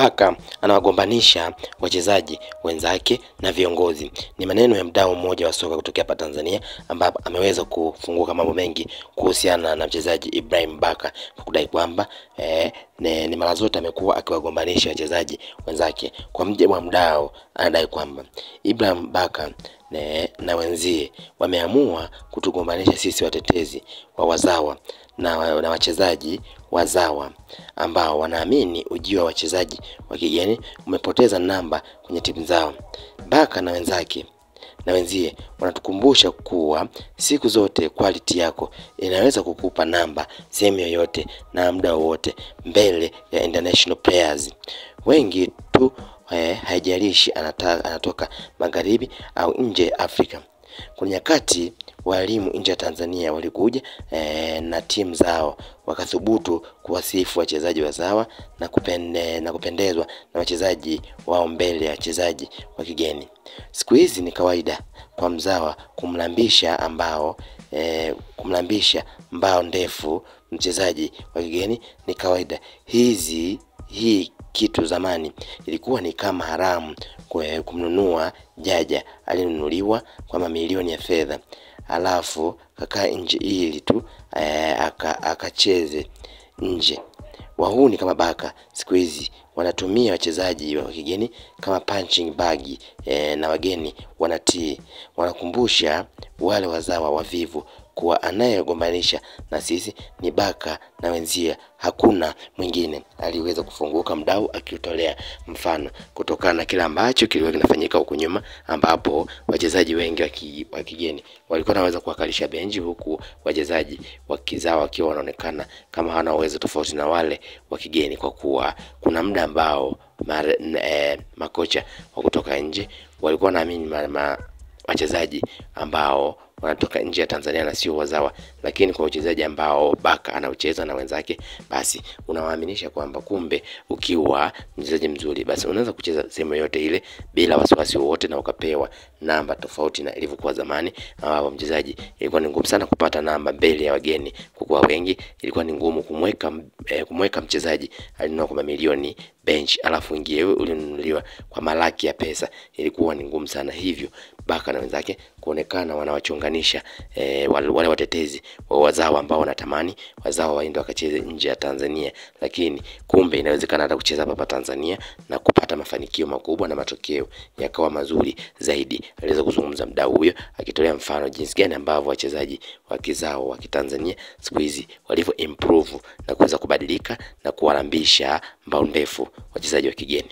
Baka anawagombanisha wachezaji wenzake na viongozi. Ni maneno ya mdau mmoja wa soka kutokea hapa Tanzania, ambapo ameweza kufunguka mambo mengi kuhusiana na mchezaji Ibrahim Baka, kudai kwamba ni mara zote amekuwa akiwagombanisha wachezaji wenzake. Kwa mjibu wa mdau, anadai kwamba Ibrahim Baka na wenzie wameamua kutugombanisha sisi watetezi wa wazawa na wachezaji wazawa ambao wanaamini ujio wa wachezaji wa kigeni umepoteza namba kwenye timu zao. Baka na wenzake na wenzie wanatukumbusha kuwa siku zote quality yako inaweza kukupa namba sehemu yoyote na muda wote mbele ya international players wengi tu. Haijalishi anatoka magharibi au nje ya Afrika. Kuna nyakati walimu nje ya Tanzania walikuja na timu zao wakathubutu kuwasifu wachezaji wazawa na kupendezwa na wachezaji wao mbele ya wachezaji wa kigeni. Siku hizi ni kawaida kwa mzawa kumlambisha mbao ndefu mchezaji wa kigeni, ni kawaida. Hii kitu zamani ilikuwa ni kama haramu kumnunua jaja alinunuliwa kwa mamilioni ya fedha, alafu kakaa nje ili tu akacheze nje. Wahuni kama Baka siku hizi wanatumia wachezaji wa kigeni kama punching bag na wageni wanatii. Wanakumbusha wale wazawa wavivu kuwa anayegombanisha na sisi ni Baka na wenzia, hakuna mwingine. Aliweza kufunguka mdau akiutolea mfano kutokana na kila ambacho kilikuwa kinafanyika huko nyuma, ambapo wachezaji wengi wa kigeni walikuwa wanaweza kuwakalisha benchi, huku wachezaji wa kizawa wakiwa wanaonekana kama hawana uwezo tofauti na wale wa kigeni, kwa kuwa kuna muda ambao makocha wa kutoka nje walikuwa wanaamini wachezaji ambao wanatoka nje ya Tanzania na sio wazawa. Lakini kwa wachezaji ambao Baka anaucheza na wenzake, basi unawaaminisha kwamba kumbe ukiwa mchezaji mzuri basi unaweza kucheza sehemu yote ile bila wasiwasi wowote na ukapewa namba, tofauti na ilivyokuwa zamani ambapo mchezaji ilikuwa ni ngumu sana kupata namba mbele ya wageni, kwa kuwa wengi ilikuwa ni ngumu kumweka mchezaji alinunua kwa mamilioni bench, alafu ingie wewe ulinunuliwa kwa malaki ya pesa. Ilikuwa ni ngumu sana, hivyo Baka na wenzake kuonekana wanawachonganisha wale watetezi wa wazawa ambao wanatamani wazawa waende wakacheze nje ya Tanzania, lakini kumbe inawezekana hata kucheza hapa Tanzania na kupata mafanikio makubwa na matokeo yakawa mazuri zaidi. Aliweza kuzungumza mdau huyo akitolea mfano jinsi gani ambavyo wachezaji wa kizao wa Kitanzania siku hizi walivyo improve na kuweza kubadilika na kuwarambisha mbao ndefu wachezaji wa kigeni.